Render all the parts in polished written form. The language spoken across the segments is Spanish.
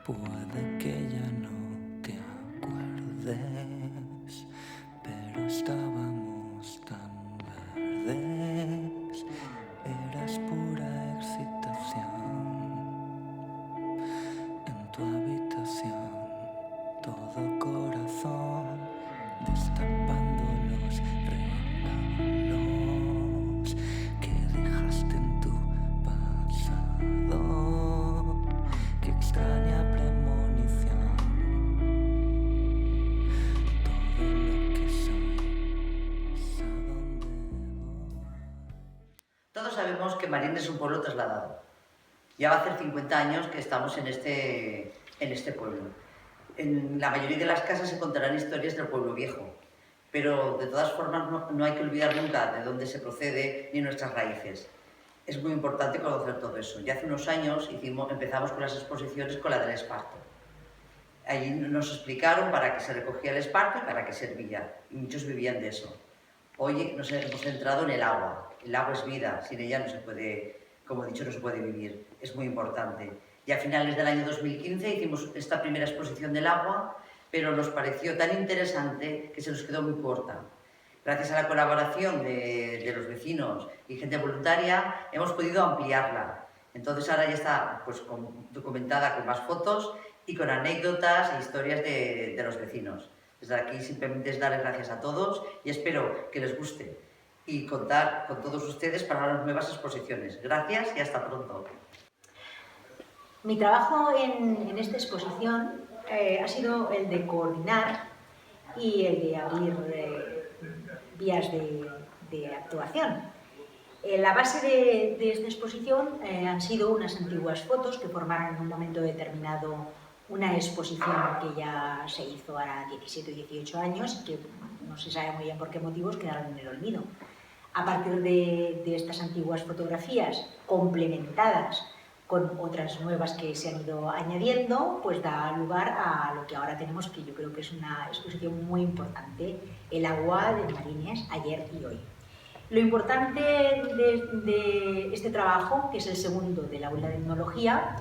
Puede que ya no te acuerdes, pero estábamos tan verdes. Eras pura excitación en tu habitación, todo corazón, destapando los regalos que dejaste en tu pasado. Qué extraña premonición. Todo lo que soy es a dónde voy. Todos sabemos que Marín es un pueblo trasladado. Ya va a hacer 50 años que estamos en este pueblo. En la mayoría de las casas se contarán historias del pueblo viejo, pero de todas formas no hay que olvidar nunca de dónde se procede ni nuestras raíces. Es muy importante conocer todo eso. Ya hace unos años empezamos con las exposiciones con la del esparto. Allí nos explicaron para qué se recogía el esparto y para qué servía, y muchos vivían de eso. Hoy nos hemos centrado en el agua. El agua es vida, sin ella no se puede, como he dicho, no se puede vivir. Es muy importante. Y a finales del año 2015 hicimos esta primera exposición del agua, pero nos pareció tan interesante que se nos quedó muy corta. Gracias a la colaboración de los vecinos y gente voluntaria, hemos podido ampliarla. Entonces ahora ya está pues, documentada con más fotos y con anécdotas e historias de los vecinos. Desde aquí simplemente es darles gracias a todos y espero que les guste y contar con todos ustedes para las nuevas exposiciones. Gracias y hasta pronto. Mi trabajo en esta exposición ha sido el de coordinar y el de abrir vías de actuación. La base de esta exposición han sido unas antiguas fotos que formaron en un momento determinado una exposición que ya se hizo ahora 17 o 18 años y que no se sabe muy bien por qué motivos quedaron en el olvido. A partir de estas antiguas fotografías complementadas con otras nuevas que se han ido añadiendo, pues da lugar a lo que ahora tenemos, que yo creo que es una exposición muy importante, el agua de Marines, ayer y hoy. Lo importante de este trabajo, que es el segundo del aula de etnología,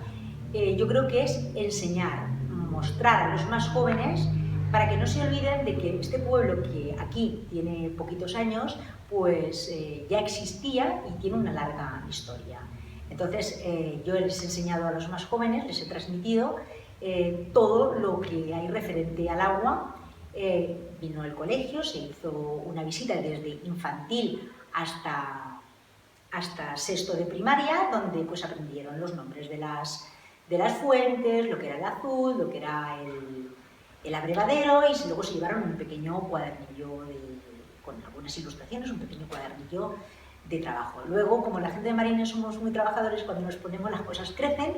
yo creo que es enseñar, mostrar a los más jóvenes para que no se olviden de que este pueblo, que aquí tiene poquitos años, pues ya existía y tiene una larga historia. Entonces, yo les he enseñado a los más jóvenes, les he transmitido todo lo que hay referente al agua. Vino al colegio, se hizo una visita desde infantil hasta sexto de primaria, donde pues aprendieron los nombres de las fuentes, lo que era el azul, lo que era el abrevadero, y luego se llevaron un pequeño cuadernillo con algunas ilustraciones, un pequeño cuadernillo de trabajo. Luego, como la gente de Marines somos muy trabajadores, cuando nos ponemos las cosas crecen,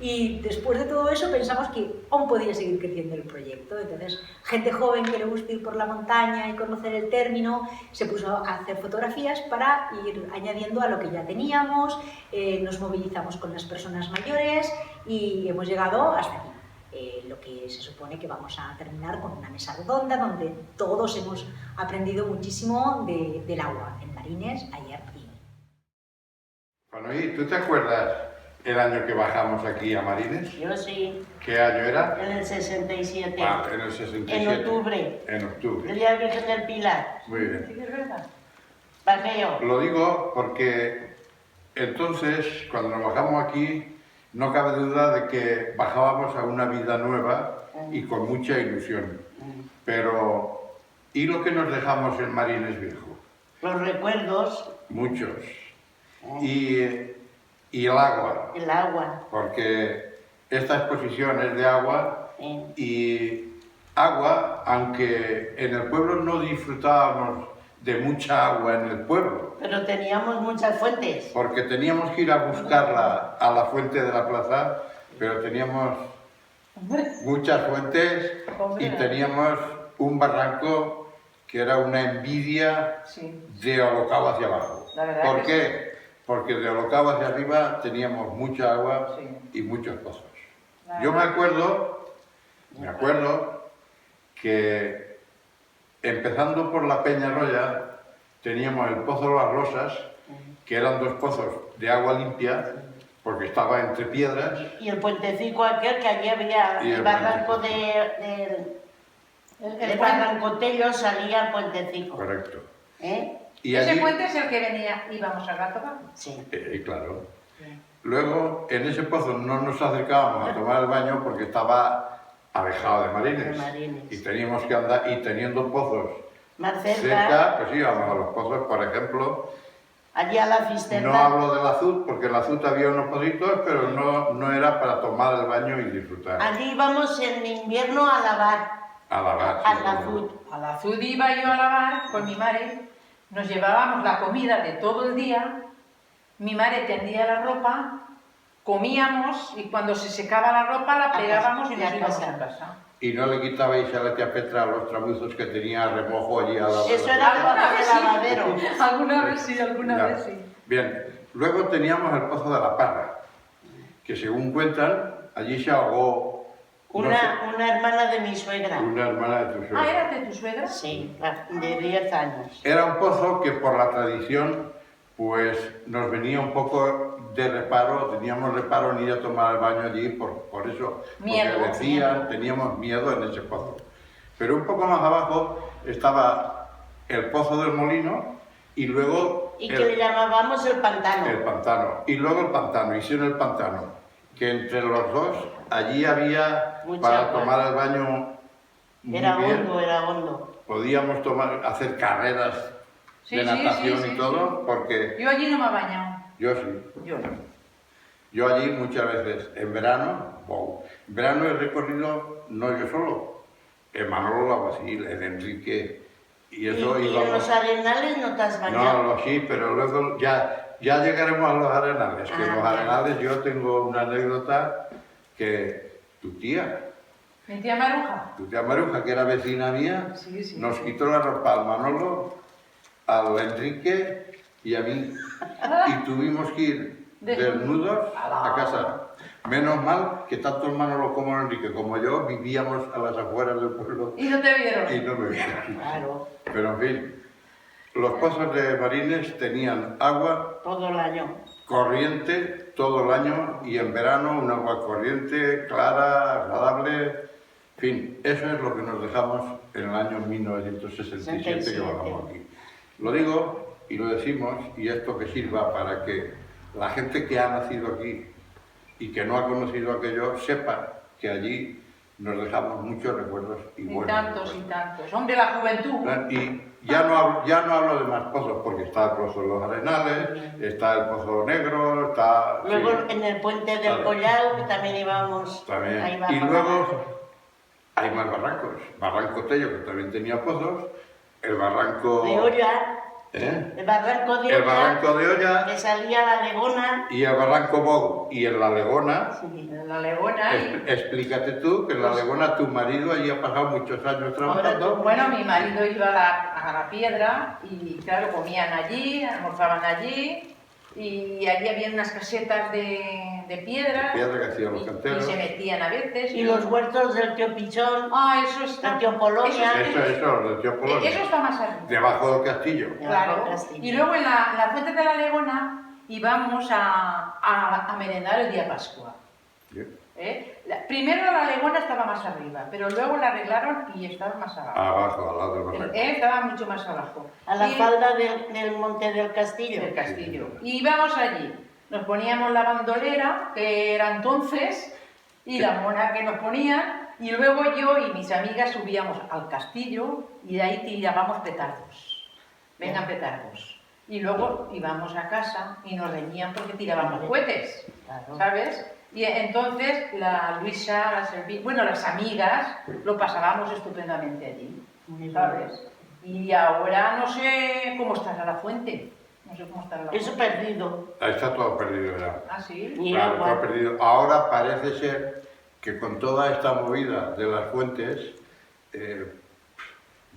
y después de todo eso pensamos que aún podía seguir creciendo el proyecto. Entonces, gente joven que le gusta ir por la montaña y conocer el término, se puso a hacer fotografías para ir añadiendo a lo que ya teníamos, nos movilizamos con las personas mayores y hemos llegado hasta aquí. Lo que se supone que vamos a terminar con una mesa redonda donde todos hemos aprendido muchísimo del agua en Marines ayer y hoy. Bueno, ¿y tú te acuerdas el año que bajamos aquí a Marines? Yo sí. ¿Qué año era? En el 67. Ah, en el 67. En octubre. En octubre. El día de Virgen del Pilar. Muy bien. Bajé yo. Lo digo porque entonces, cuando nos bajamos aquí, no cabe duda de que bajábamos a una vida nueva y con mucha ilusión. Pero, ¿y lo que nos dejamos en Marines Viejo? Los recuerdos. Muchos. Y el agua. El agua. Porque esta exposición es de agua y agua, aunque en el pueblo no disfrutábamos de mucha agua en el pueblo. Pero teníamos muchas fuentes. Porque teníamos que ir a buscarla a la fuente de la plaza, pero teníamos muchas fuentes y teníamos un barranco que era una envidia de Olocau hacia abajo. ¿Por qué? Porque de Olocau hacia arriba teníamos mucha agua y muchos pozos. Yo me acuerdo que empezando por la Peñarroya teníamos el Pozo de las Rosas, que eran dos pozos de agua limpia porque estaba entre piedras. Y el puentecico aquel que allí había, Y el el barranco El de puente- Barrancotello salía al puentecico. Correcto. ¿Eh? Y Ese allí, puente es el que íbamos a Gatoga. Sí. claro. Luego, en ese pozo no nos acercábamos a tomar el baño porque estaba alejado de marines. De marines. Y teníamos que andar, y teniendo pozos Más cerca, cerca, pues íbamos a los pozos, por ejemplo. allí a la cisterna. No hablo del azul, porque en el azul había unos pozitos, pero no era para tomar el baño y disfrutar. Allí íbamos en invierno a lavar, A lavar. al sí, azul. A la azud iba yo a lavar con mi madre, nos llevábamos la comida de todo el día, mi madre tendía la ropa, comíamos y cuando se secaba la ropa la plegábamos y ya nos íbamos casa. a casa. Y no le quitabais a la tía Petra los trabuzos que tenía a remojo allí al lado. Eso de la- era Alguna vez el sí. lavadero. Alguna vez sí, alguna Ya. vez sí. Bien, luego teníamos el pozo de la Parra, que según cuentan, allí se ahogó no sé, Una hermana de mi suegra. una hermana de tu Ah, suegra. ¿eras de tu suegra? Sí, de 10 años. Era un pozo que por la tradición pues nos venía un poco de reparo, teníamos reparo en ir a tomar el baño allí por eso, Miedo, porque decían, miedo. teníamos miedo en ese pozo. Pero un poco más abajo estaba el pozo del molino y luego Y que le llamábamos el pantano. el pantano. Y luego el pantano, hicieron el pantano, que entre los dos allí había Mucha para agua. tomar el baño muy Era bien. hondo, era hondo. Podíamos hacer carreras Sí, de sí, natación sí, y sí, todo, porque Yo allí no me he bañado. yo sí. Yo no. Yo allí muchas veces, en verano, wow. En verano he recorrido, no yo solo, el Manolo Laguasil, el Enrique, y eso y en íbamos. los arenales no te has bañado. No, sí, pero luego ya llegaremos a los arenales, que Ah, los ya. arenales yo tengo una anécdota que tu tía Mi tía Maruja. que era vecina mía, Sí, sí, nos sí. quitó la ropa al Manolo, al Enrique y a mí, y tuvimos que ir desnudos a casa. Menos mal que tanto el Manolo como el Enrique como yo vivíamos a las afueras del pueblo ¿Y no te vieron? y no me vieron. Claro, Pero en fin, los pozos de Marines tenían agua todo el año. corriente todo el año y en verano un agua corriente, clara, agradable. En fin, eso es lo que nos dejamos en el año 1967 que bajamos aquí. Lo digo y lo decimos, y esto que sirva para que la gente que ha nacido aquí y que no ha conocido aquello sepa que allí nos dejamos muchos recuerdos y Y buenos tantos y recuerdos. tantos. Hombre, la juventud. Y ya no hablo de más pozos, porque está el pozo de los Arenales, está el pozo negro, está... Luego sí, en el puente del Claro. Collao, que también íbamos. también. Ahí Y bajo luego hay más barrancos. Barranco Tello, que también tenía pozos, el barranco... de olla, ¿eh? el barranco de El olla, barranco de Olla que salía la legona. y el barranco Bou. Y en la Legona, Sí. En la Legona y... explícate tú, que en la Legona tu marido allí ha pasado muchos años trabajando. Bueno, mi marido iba a la piedra y claro, comían allí, almorzaban allí y allí había unas casetas de piedra, Piedra que hacían los y canteros. se metían a veces. Y los huertos del tío Pichón, Ah, eso está... del tío Polonia. Eso, del tío Polonia. Eso está más arriba. Debajo del castillo. Claro. Castillo. Y luego en la fuente de la Legona íbamos a merendar el día de Pascua. Bien. Primero la Legona estaba más arriba, pero luego la arreglaron y estaba más abajo. Abajo, al lado del barranco. Estaba mucho más abajo. A la Y- falda del monte del castillo. del castillo. Y íbamos allí, nos poníamos la bandolera, que era entonces, y la mona que nos ponían, y luego yo y mis amigas subíamos al castillo y de ahí tirábamos petardos. Vengan petardos. Y luego íbamos a casa y nos reñían porque tirábamos cohetes, Claro. ¿sabes? Y entonces la Luisa, las amigas, lo pasábamos estupendamente allí, ¿sabes? Y ahora no sé cómo estará la fuente. No sé cómo estará la Eso fuente. perdido. Ahí está todo perdido ya. Ah, sí. Y Claro, agua. todo perdido. Ahora parece ser que con toda esta movida de las fuentes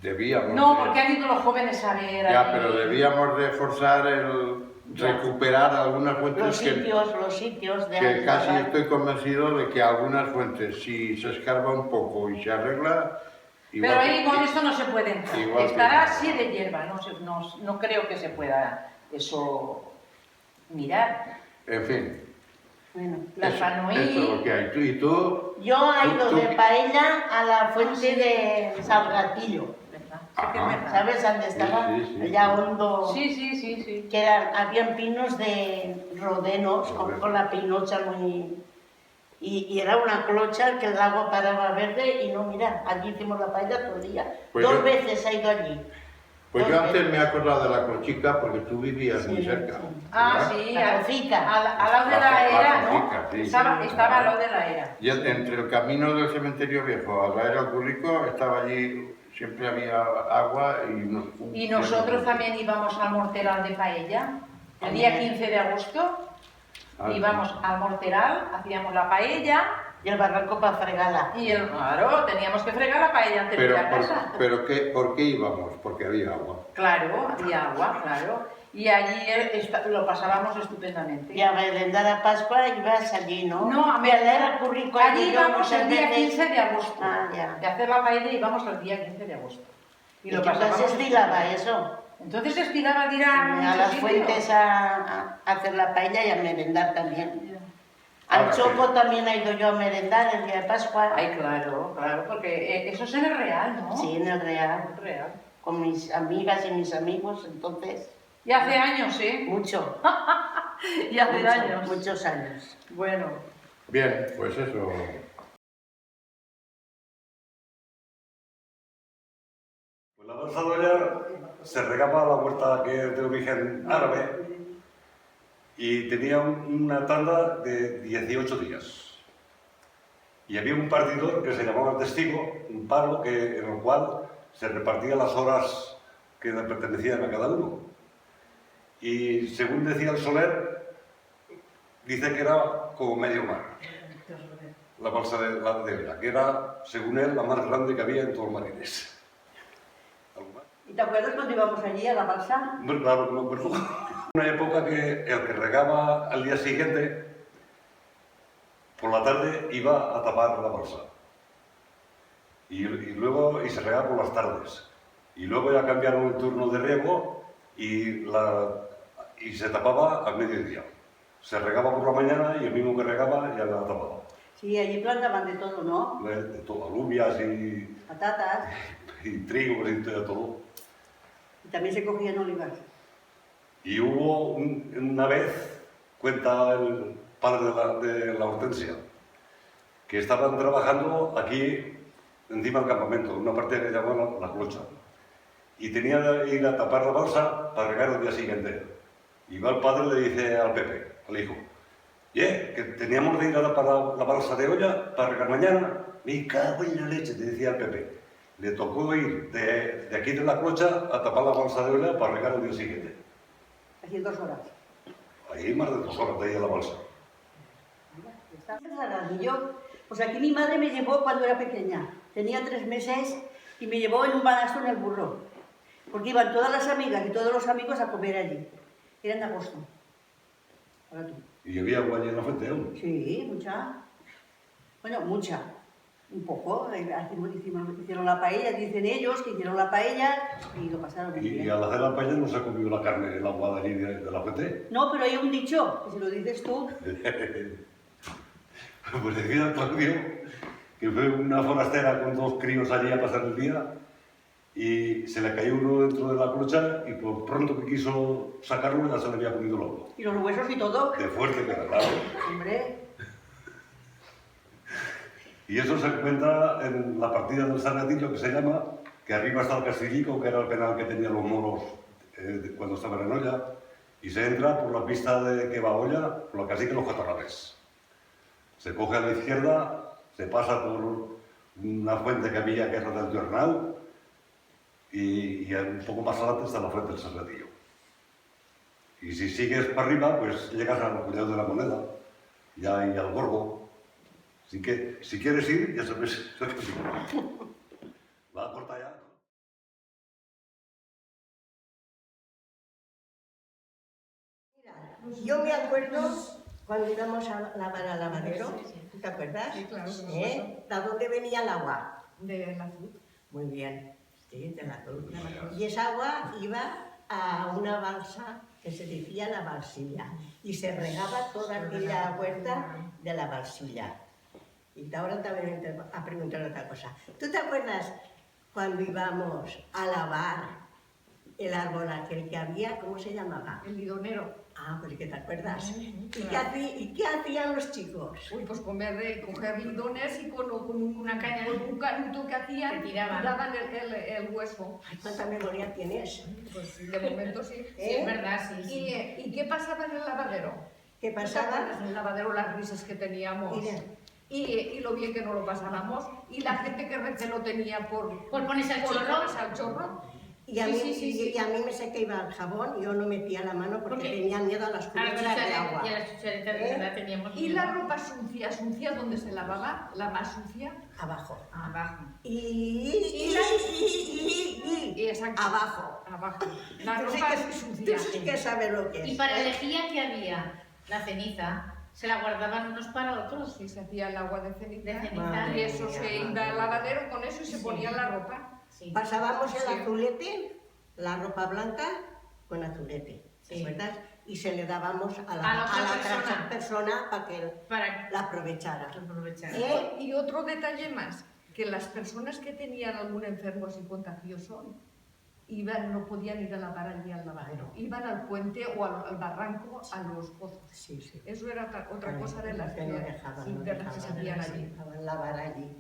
debíamos... No, de- porque han ido los jóvenes a ver Ya, allí. pero debíamos de forzar el recuperar algunas fuentes Los que sitios de que casi Alcalá. estoy convencido de que algunas fuentes, si se escarba un poco y se arregla... igual Pero que- ahí con esto no se puede entrar. Igual que- Estará así de hierba, no creo que se pueda eso mirar. En fin, Bueno, La Eso Sanoí. es lo que hay. ¿Y tú? yo he ido Tú- de paella a la fuente de Salgatillo. ¿Verdad? Sí que es Ajá. verdad. ¿Sabes dónde estaba? Sí, sí, sí. Allá hondo. Sí, sí, sí, sí. Que habían pinos de rodenos con la pinocha muy... Y era una clocha que el agua paraba verde y no, mira, allí hicimos la paella todo el día. Pues Dos yo- veces he ido allí. Pues Dos yo antes veces. me he acordado de la Clochica porque tú vivías Sí, muy cerca. sí. Ah, ¿verdad? sí, La Cocica. al lado de la La era, Cocica, ¿no? sí. Estaba al lado de la era. Y entre el camino del cementerio viejo a la era Currico estaba allí, siempre había agua Y nosotros también íbamos al Morteral de Paella. El día 15 de agosto Ah, íbamos al Morteral, hacíamos la paella Y el barranco para fregarla. y claro, teníamos que fregar la paella antes de ir a casa. ¿Por qué íbamos? Porque había agua. Claro, había agua, claro. Y allí lo pasábamos estupendamente. Y a merendar a Pascua ibas allí, ¿no? No, a Y al era Currico he allí ido yo íbamos el muchas día veces. 15 de agosto. Ah, ya. De hacer la paella íbamos el día 15 de agosto. Y lo entonces estilaba eso. Entonces se estilaba de ir a A muchos las sitios. fuentes a hacer la paella y a merendar también. Ya. Al Ahora Choco sí. también he ido yo a merendar el día de Pascua. Ay, claro, claro, porque eso es en el Real, ¿no? Sí, en el Real. En el Real. Con mis amigas y mis amigos, entonces. Y hace años, ¿eh? Mucho. Y hace mucho, años. Muchos años. Bueno. Bien, pues eso. Pues la balsa de Oller se regaba a la huerta que es de origen árabe y tenía una tanda de 18 días. Y había un partidor que se llamaba testigo, un palo en el cual se repartían las horas que le pertenecían a cada uno. Y según decía el Soler, dice que era como medio mar. La balsa de Oller, que era, según él, la más grande que había en todos los marines. ¿Algo más? ¿Y te acuerdas cuando íbamos allí a la balsa? Bueno, claro que me acuerdo. Una época que el que regaba al día siguiente, por la tarde iba a tapar la balsa. Y luego se regaba por las tardes. Y luego ya cambiaron el turno de riego y se tapaba al mediodía. Se regaba por la mañana y el mismo que regaba ya la tapaba. Sí, allí plantaban de todo, ¿no? De todo, alubias y Patatas. trigos y de todo. Y también se cogían olivas. Y hubo una vez, cuenta el padre de la Hortensia, que estaban trabajando aquí, encima del campamento, en una parte que llamaban la clocha. Y tenía que ir a tapar la balsa para regar el día siguiente. Y va el padre y le dice al Pepe, al hijo, que teníamos de ir a tapar la balsa de olla para regar mañana. Me cago en la leche, te decía el Pepe. Le tocó ir de aquí de la clocha a tapar la balsa de olla para regar el día siguiente. Hacía 2 horas. Ahí más de 2 horas de ahí a la balsa. Y yo, pues aquí mi madre me llevó cuando era pequeña. Tenía 3 meses y me llevó en un balazo en el burro. Porque iban todas las amigas y todos los amigos a comer allí. Era en agosto. Ahora tú. Y había agua allí en la fuente aún. Sí, mucha. Bueno, mucha. Un poco. Hicieron la paella, dicen ellos que hicieron la paella y lo pasaron muy Y bien. al hacer la paella no se comió la carne, el agua de allí de la fuente. No, pero hay un dicho, que si lo dices tú, Pues decía Claudio que fue una forastera con 2 críos allí a pasar el día y se le cayó uno dentro de la clocha y por pronto que quiso sacarlo ya se le había comido el agua. y los huesos y todo. De fuerte que era, claro. Hombre, Y eso se cuenta en la partida del Salgatillo, que se llama, que arriba está el Castillico, que era el penal que tenían los moros cuando estaban en Olla, y se entra por la pista que va a Olla, por la cacique de los Catarrales. Se coge a la izquierda, se pasa por una fuente que había, que era del Tío Arnau, y un poco más adelante está la fuente del Salgatillo. Y si sigues para arriba, pues llegas al Puñado de la Moneda, ya y al Gorgo. Así que, si quieres ir, ya sabes. Va a cortar ya. Yo me acuerdo cuando íbamos a lavar al lavadero, ¿te acuerdas? Sí, claro, por ¿De dónde venía el agua? De la azul. Muy bien, sí, de la cruz. Y esa agua iba a una balsa que se decía la balsilla y se regaba toda aquella huerta de la balsilla. Y ahora te voy a preguntar otra cosa. ¿Tú te acuerdas cuando íbamos a lavar el árbol aquel que había? ¿Cómo se llamaba? El bidonero. Ah, pues que te acuerdas. Claro. ¿Y qué hacían los chicos? Uy, pues coger bidones y con una caña, con un canuto que hacían, tiraban el hueso. Ay, ¿cuánta memoria tienes? Pues de momento sí. Sí, es verdad, sí. ¿Y qué pasaba en el lavadero? ¿Qué pasaba? En el lavadero las risas que teníamos. Mira. Y lo bien que no lo pasábamos. Y la gente que recelo tenía por ponerse al chorro. Y a mí me sé que iba el jabón y yo no metía la mano porque tenía miedo a las cucharas de agua. Y a las cucharitas de verdad teníamos ¿Y la ropa sucia dónde se lavaba? ¿La más sucia? Abajo. Abajo. Y exacto. abajo. La Tú sí ropa que- sucia. Tú sí que sabes lo que es. Y para el lejía que había, la ceniza, se la guardaban unos para otros. Sí, se hacía el agua de ceniza. Madre Y eso mía, se iba al lavadero con eso y se ponía la ropa. Sí. Pasábamos el azulete, la ropa blanca con azulete, ¿te Sí. acuerdas? Y se le dábamos a A la la otra otra persona para que Para la aprovechara. aprovechar. Y otro detalle más, que las personas que tenían algún enfermo así contagioso no podían ir a lavar allí al lavadero, iban al puente o al barranco, a los pozos. Sí, sí. Eso era otra cosa de las que no dejaban, que se hacían allí. dejaban lavar allí.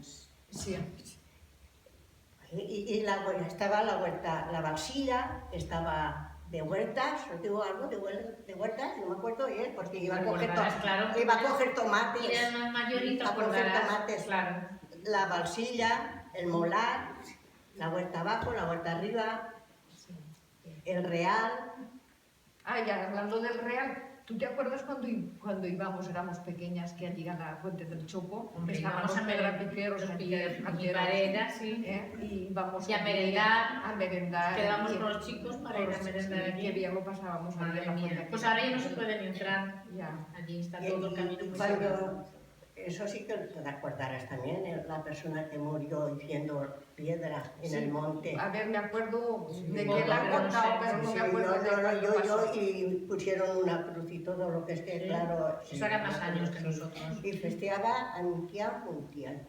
Sí. Y estaba la huerta, la balsilla, estaba de huertas, ¿os digo algo de huertas? No me acuerdo bien, porque iba a coger, claro. iba a coger tomates. Y eras más mayor y te a coger acordarás. tomates. Claro. La balsilla, el molar, la huerta abajo, la huerta arriba, el real. Ah, ya hablando del Real, ¿tú te acuerdas cuando íbamos, éramos pequeñas, que allí a la Fuente del Chopo, Hombre, estaban íbamos los a pedrapiqueros, mi pareja, sí. y íbamos Y a merendar. a merendar. Quedábamos y- con los chicos para ir a merendar sí, allí. Qué bien lo pasábamos allí Madre en la mía. Fuente. Pues ahora ya no se puede ni entrar. Ya. Allí está Y- todo el camino y muy cuando- cerrado. Eso sí que te acordarás también, la persona que murió haciendo piedra en el monte. A ver, me acuerdo de poco, que la han pero no contado, sé. pero no Sí, me acuerdo de cuándo pasó. y pusieron una cruz y todo lo que es que, Sí. claro. Eso era más años que nosotros. Y festeaba a Nuntian Juntian,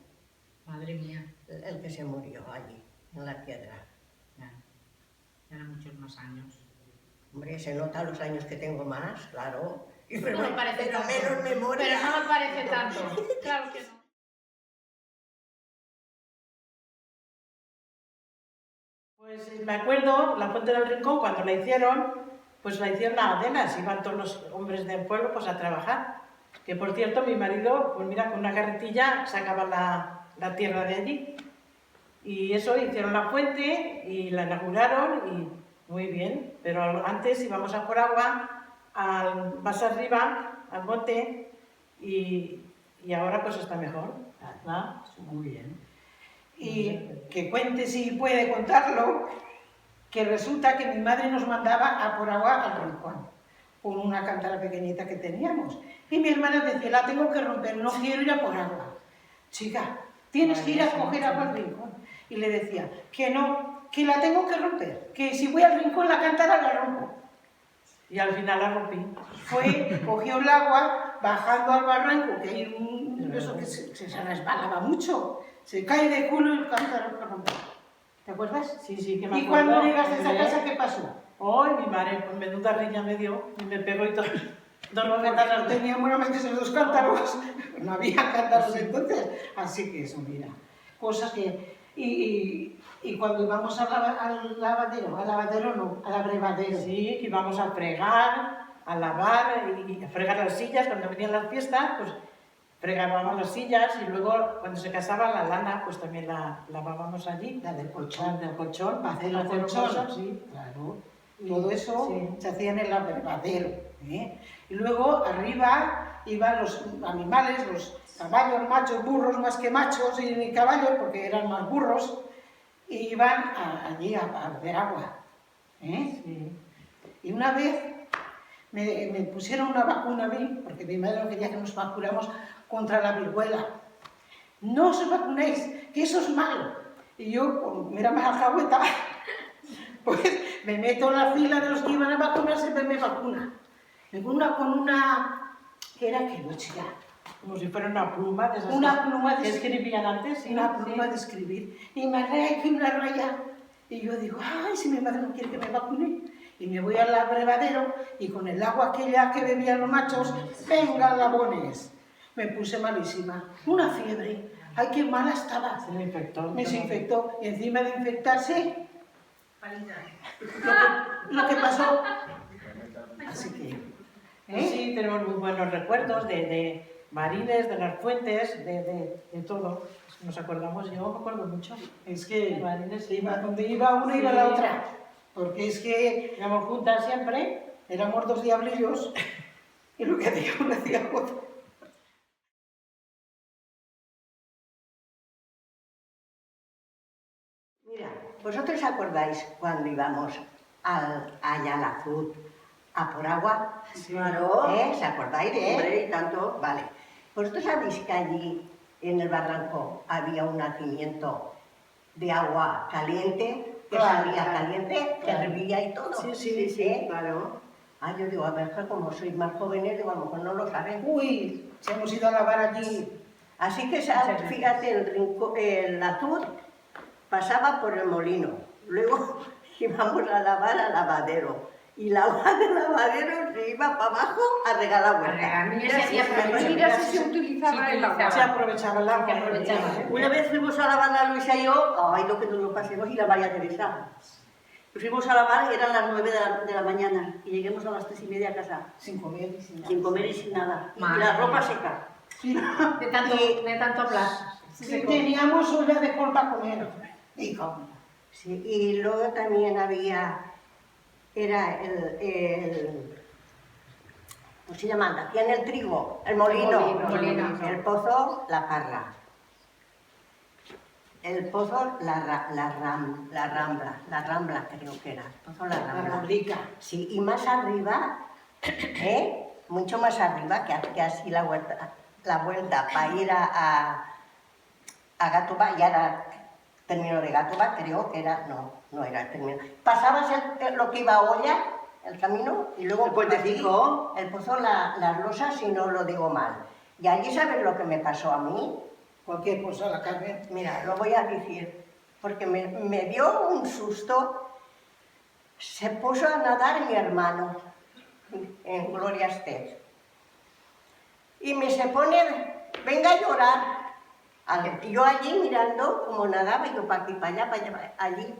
Madre mía. el que se murió allí, en la piedra. Ya. Eran muchos más años. Hombre, se nota los años que tengo más, claro. No me parece pero tanto. menos memoria. Pero no me parece tanto. Claro que no. Pues me acuerdo, la Fuente del Rincón, cuando la hicieron, pues la hicieron a Adenas, iban todos los hombres del pueblo pues a trabajar. Que por cierto, mi marido, pues mira, con una carretilla sacaba la tierra de allí. Y eso, hicieron la fuente y la inauguraron y muy bien. Pero antes íbamos a por agua, más arriba, al monte, y ahora pues está mejor. ¿Verdad? Muy bien. Y que cuente si puede contarlo, que resulta que mi madre nos mandaba a por agua al rincón, con una cántara pequeñita que teníamos. Y mi hermana decía, la tengo que romper, no quiero ir a por agua. Chica, tienes que ir a coger agua al rincón. Y le decía, que no, que la tengo que romper, que si voy al rincón la cántara la rompo. Y al final la rompí. Cogió el agua, bajando al barranco, que hay eso que se resbalaba mucho. Se cae de culo y el cántaro lo rompe. ¿Te acuerdas? Sí, sí, que me ¿Y acuerdo. cuando llegaste a esa Hombre. casa qué pasó? Hoy mi madre, pues menuda riña me dio y me pegó y todo. Dos cántaros teníamos, no metes en los cántaros. No había cántaros entonces. Así que eso, mira. Cosas que... Y cuando íbamos al lavadero no, al abrevadero. Sí, que íbamos a fregar, a lavar y a fregar las sillas. Cuando venían las fiestas, pues fregábamos las sillas y luego cuando se casaba la lana, pues también la lavábamos allí. La del colchón, para hacer el colchón. Sí, claro. Todo eso se hacía en el abrevadero. ¿Eh? Y luego arriba iban los animales, los caballos, machos, burros, más que machos y ni caballos, porque eran más burros, y iban allí a beber agua. ¿Eh? Sí. Y una vez me pusieron una vacuna a mí, porque mi madre no quería que nos vacunáramos contra la viruela. No os vacunéis, que eso es malo. Y yo, como era más alcahueta, pues me meto en la fila de los que iban a vacunarse, siempre me vacuna. Me vacuna con una, ¿qué era aquello, chica? Como si fuera una pluma de esas Una pluma de que escribían antes. Sí, una pluma de escribir. Y me raya aquí una raya. Y yo digo, ay, si mi madre no quiere que me vacune. Y me voy al abrevadero y con el agua aquella que bebían los machos, venga, labones. Me puse malísima. Una fiebre. Ay, qué mala estaba. Se me infectó. Me se infectó. Y encima de infectarse, lo que pasó. Así que... Sí, tenemos muy buenos recuerdos de marines, de las fuentes, de todo. Nos acordamos, yo me acuerdo mucho. Es que De marines, iba, donde iba una iba la Sí. otra. Porque es que Íbamos juntas siempre. éramos dos diablillos y lo que hacía uno hacía otro. Mira, ¿vosotros acordáis cuando íbamos allá a la FUT a por agua? Claro. ¿Se acordáis Hombre, y tanto. Vale. ¿Vosotros sabéis que allí en el barranco había un nacimiento de agua caliente, que Claro, salía claro, caliente, que claro. hervía y todo? Sí, claro. Ah, yo digo, a ver, como sois más jóvenes, digo, a lo mejor no lo saben. Uy, si hemos ido a lavar allí. Así que, fíjate, el azud pasaba por el molino. Luego íbamos a lavar al lavadero. Y la agua del lavadero se iba para abajo a regar la huerta. Mira si se utilizaba el agua. Se aprovechaba el agua. Se aprovechaba. Una vez fuimos a lavar la Luisa y yo, ay, lo que nos lo pasemos, y la María Teresa. Fuimos a lavar, eran las 9 de la mañana, y lleguemos a las 3:30 a casa, Sin comer y sin nada. sin comer y sin nada. Y Madre la ropa mía. seca. De tanto hablar. Sí, teníamos olla de col para comer. Y cómo. Sí, y luego también había, era ¿cómo se llama? Hacían el trigo, el molino, el pozo, la parra. El pozo, la rambla creo que era, el pozo, la La rambla. ramblica. Sí, y más arriba, mucho más arriba, que así la vuelta para ir a Gàtova, ya era término de Gàtova, creo que era, no era el término. Pasabas lo que iba a Olla, el camino, y luego El puentecico. el pozo, las losas, si no lo digo mal. Y allí, ¿sabes lo que me pasó a mí? Cualquier cosa, la Carmen. Mira, lo voy a decir, porque me dio un susto. Se puso a nadar mi hermano, en Gloria Esther. Y me se pone, venga a llorar. Yo allí mirando como nadaba, yo para aquí, para allá, allí.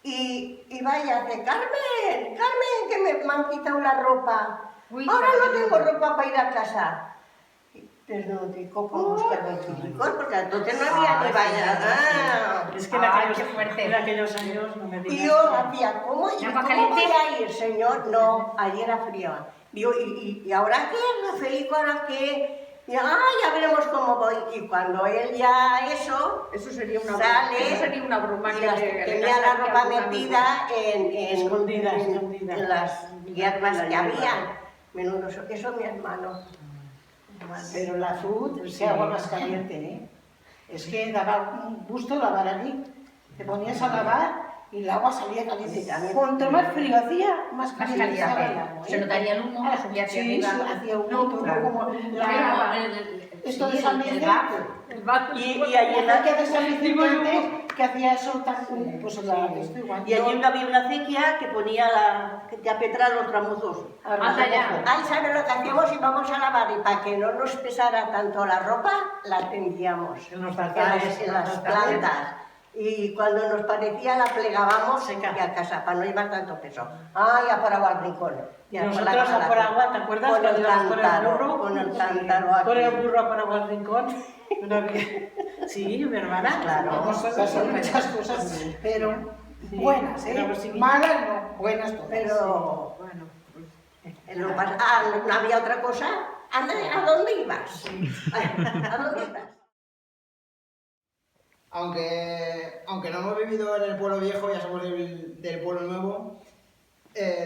Y vaya, hace, Carmen, que me han quitado la ropa. Ahora no tengo ropa para ir a casa. Desnudico con los calzoncillos, porque entonces no había ni vaya. Es que En aquellos años no me Y digas. yo hacía, ¿cómo voy a ir, señor? No, allí era frío. Digo, ¿y ahora qué, Rafaelico? ¿Ahora qué? Y, ya veremos cómo voy. Y cuando él ya Eso sería una sale, broma. Eso sería una broma y que tenía la ropa metida Escondida. en las hierbas que había. Menudo, eso mi hermano. Pero la FUT, se agua más caliente, ¿eh? Es que daba un gusto lavar allí. Te ponías a lavar y el agua salía caliente. Cuanto más frío hacía, más caliente estaba el agua. Se notaría el humo, subía hacia Sí, arriba. hacía humo, claro. como esto de sí, San el Vicente. vaso. Y allí La acequia de San Vicente antes, que hacía eso tan... Pues esto igual. Y allí había una acequia que ponía que te apetran los tramuzos. Anda ya. Ay, ¿sabes lo que hacíamos? Íbamos a lavar y para que no nos pesara tanto la ropa, la tendíamos En los en altares, las plantas. Y cuando nos parecía la plegábamos y a casa para no llevar tanto peso. Ay, a por agua al rincón. Y nosotros a por agua, ¿te acuerdas? Con Cuando el íbamos con el cántaro, burro. con el cántaro aquí. Con el burro a por agua al rincón. No había... Sí, mi hermana. Claro. Pasan muchas cosas, pero buenas, ¿eh? Malas no, buenas todas. Pero, no había otra cosa. ¿A dónde ibas? ¿A dónde ibas? Aunque no hemos vivido en el pueblo viejo, ya somos del pueblo nuevo,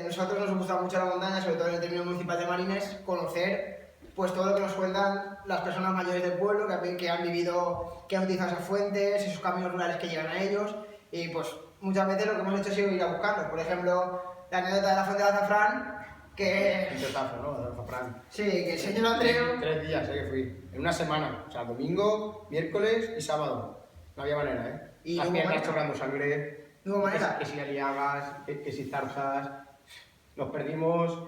nosotros nos gusta mucho la montaña, sobre todo en el término municipal de Marines, conocer pues todo lo que nos cuentan las personas mayores del pueblo, que han vivido, que han utilizado esas fuentes, esos caminos rurales que llegan a ellos, y pues muchas veces lo que hemos hecho ha sido ir a buscarlos. Por ejemplo, la anécdota de la fuente de azafrán, que... Un tetazo, ¿no? De azafrán. Sí, que el señor Andreu... 3 días, que fui. En una semana. O sea, domingo, miércoles y sábado. No había manera, ¿eh? Y las no hubo piernas manera. chorrando sangre. No hubo manera. Que si aliagas, que si zarzas. Nos perdimos.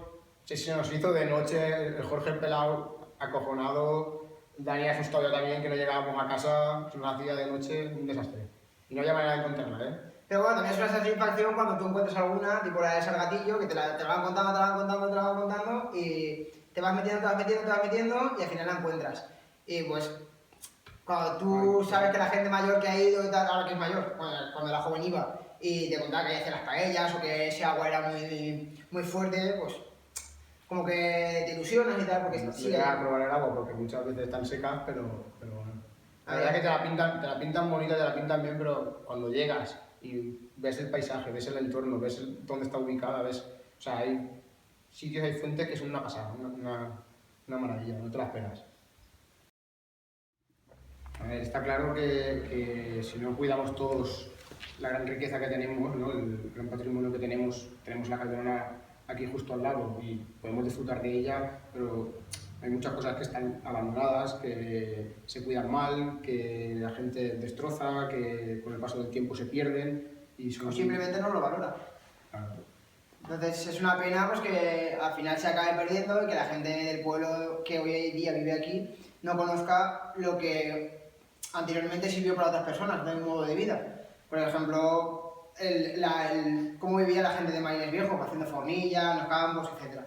Se nos hizo de noche. El Jorge pelado, acojonado. Dani asustado yo también, que no llegábamos a casa. Se nos hacía de noche un desastre. Y no había manera de encontrarla, ¿eh? Pero bueno, también es una satisfacción cuando tú encuentras alguna, tipo la de Salgatillo, que te la van contando, te la van contando, te la van contando, y te vas metiendo, te vas metiendo, te vas metiendo, y al final la encuentras. Y pues, cuando tú sabes que la gente mayor que ha ido y tal, ahora que es mayor, cuando la joven iba, y te contaba que hace las paellas, o que ese agua era muy fuerte, pues, como que te ilusionas y tal, porque No sí. llegué a probar el agua porque muchas veces están secas, pero bueno. La verdad es que te la pintan bonita, te la pintan bien, pero cuando llegas y ves el paisaje, ves el entorno, ves dónde está ubicada, ves... O sea, hay sitios, hay fuentes que son una pasada, una maravilla, no te la esperas. A ver, está claro que si no cuidamos todos la gran riqueza que tenemos, ¿no? El gran patrimonio que tenemos la Calderona aquí justo al lado y podemos disfrutar de ella, pero hay muchas cosas que están abandonadas, que se cuidan mal, que la gente destroza, que con el paso del tiempo se pierden y son... O simplemente no lo valora. Claro. Entonces es una pena pues, que al final se acabe perdiendo y que la gente del pueblo que hoy día vive aquí no conozca lo que anteriormente sirvió para otras personas, de un modo de vida. Por ejemplo, cómo vivía la gente de Marines Viejo, haciendo fornilla, en los campos, etc.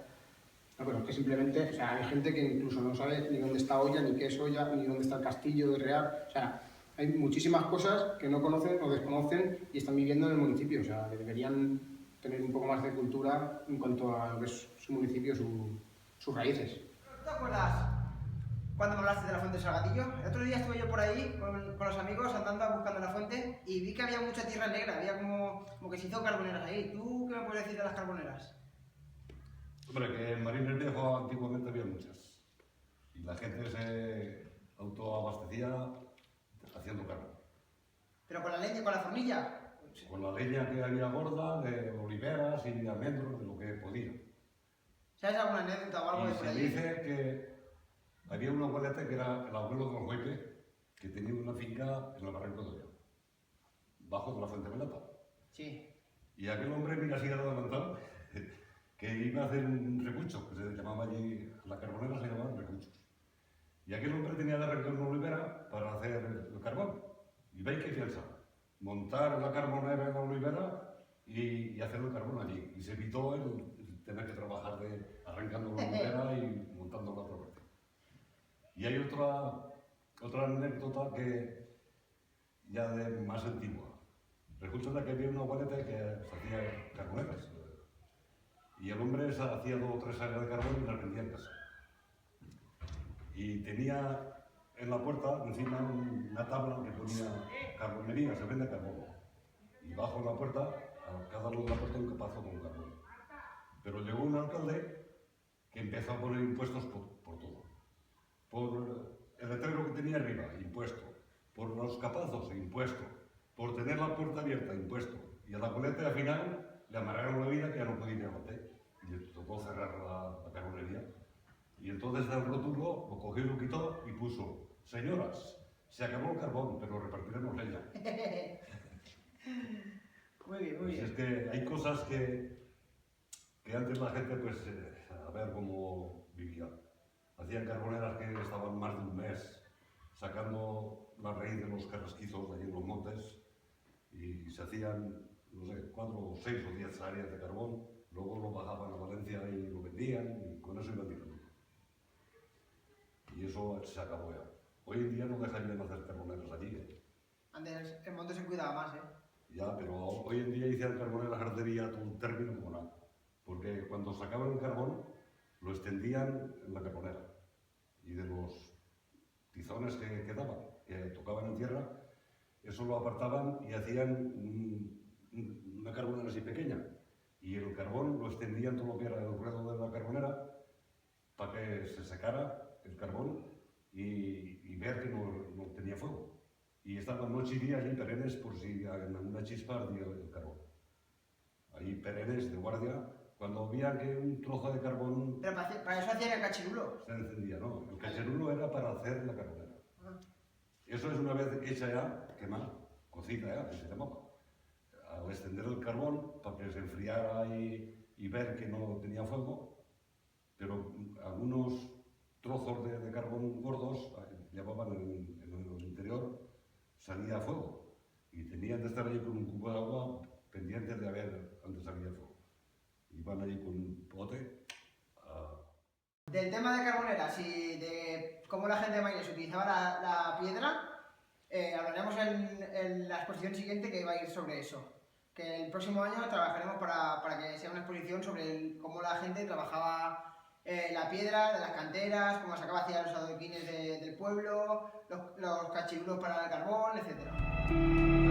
No, pero es que simplemente, o sea, hay gente que incluso no sabe ni dónde está Oya, ni qué es Oya, ni dónde está el castillo de Real. O sea, hay muchísimas cosas que no conocen o desconocen y están viviendo en el municipio. O sea, que deberían tener un poco más de cultura en cuanto a lo que es su municipio, sus raíces. ¿Te acuerdas cuando me hablaste de la fuente de Salgatillo? El otro día estuve yo por ahí con los amigos andando buscando la fuente y vi que había mucha tierra negra, había como que se hizo carboneras ahí. ¿Tú qué me puedes decir de las carboneras? Hombre, que en Marines Viejo antiguamente había muchas. Y la gente se autoabastecía haciendo carbón. ¿Pero con la leña, con la formilla? Con la leña que había gorda, de oliveras y de almendros, de lo que podía. ¿Sabes alguna anécdota o algo de Y por se ahí? dice que había un abuelete que era el abuelo de Don Joipe, que tenía una finca en el barranco de Oya, bajo de la Fuente Velata. Sí. Y aquel hombre, mira si era adelantado, que iba a hacer un recucho, que se llamaba allí, la carbonera se llamaban recuchos. Y aquel hombre tenía de arrancar una olivera para hacer el carbón. Y veis qué fianza, montar la carbonera en la olivera y hacer el carbón allí. Y se evitó el tener que trabajar arrancando la olivera y montando la otra parte. Y hay otra anécdota que ya de más antigua. Resulta que había una abueleta que se hacía carboneras. Y el hombre hacía 2 o 3 áreas de carbón y las vendía en casa. Y tenía en la puerta encima una tabla que ponía carbonería, se vende carbón. Y bajo la puerta, a cada lado de la puerta un capazo con carbón. Pero llegó un alcalde que empezó a poner impuestos por todo. Por el letrero que tenía arriba, impuesto. Por los capazos, impuesto. Por tener la puerta abierta, impuesto. Y a la abueleta al final le amarraron la vida que ya no podía ir a bater. Y le tocó cerrar la carbonería. Y entonces el rótulo lo cogió y lo quitó y puso: señoras, se acabó el carbón, pero repartiremos leña. Muy bien, muy Pues bien. es que hay cosas que antes la gente, pues, a ver cómo vivía. Hacían carboneras que estaban más de un mes sacando la raíz de los carrasquizos de allí en los montes y se hacían, no sé, 4 o 6 o 10 áreas de carbón, luego lo bajaban a Valencia y lo vendían y con eso iban tirando. Y eso se acabó ya. Hoy en día no dejarían hacer carboneras allí. Antes el monte se cuidaba más, ¿eh? Ya, pero hoy en día hicieron carboneras artería todo un término como nada. Porque cuando sacaban el carbón, lo extendían en la carbonera. Y de los tizones que quedaban, que tocaban en tierra, eso lo apartaban y hacían una carbonera así pequeña. Y el carbón lo extendían todo lo que era el ruedo de la carbonera para que se secara el carbón y ver que no tenía fuego. y estaban noche y día allí perennes por si en alguna chispa ardía el carbón. Ahí perennes de guardia, cuando veían que un trozo de carbón Pero para eso hacían el cachirulo. se encendía, ¿no? El cacherulo era para hacer la carbonera. Eso es una vez hecha ya, quemada, cocida ya, que se llamaba. Al extender el carbón, para que se enfriara y ver que no tenía fuego, pero algunos trozos de carbón gordos llevaban en el interior, salía fuego. Y tenían de estar allí con un cubo de agua pendientes de ver antes salía fuego. Iban allí con un pote a... Del tema de carboneras y de cómo la gente de Maines utilizaba la piedra, hablaremos en la exposición siguiente que va a ir sobre eso. Que el próximo año trabajaremos para que sea una exposición sobre cómo la gente trabajaba la piedra de las canteras, cómo sacaba hacia los adoquines del pueblo, los cachirulos para el carbón, etc.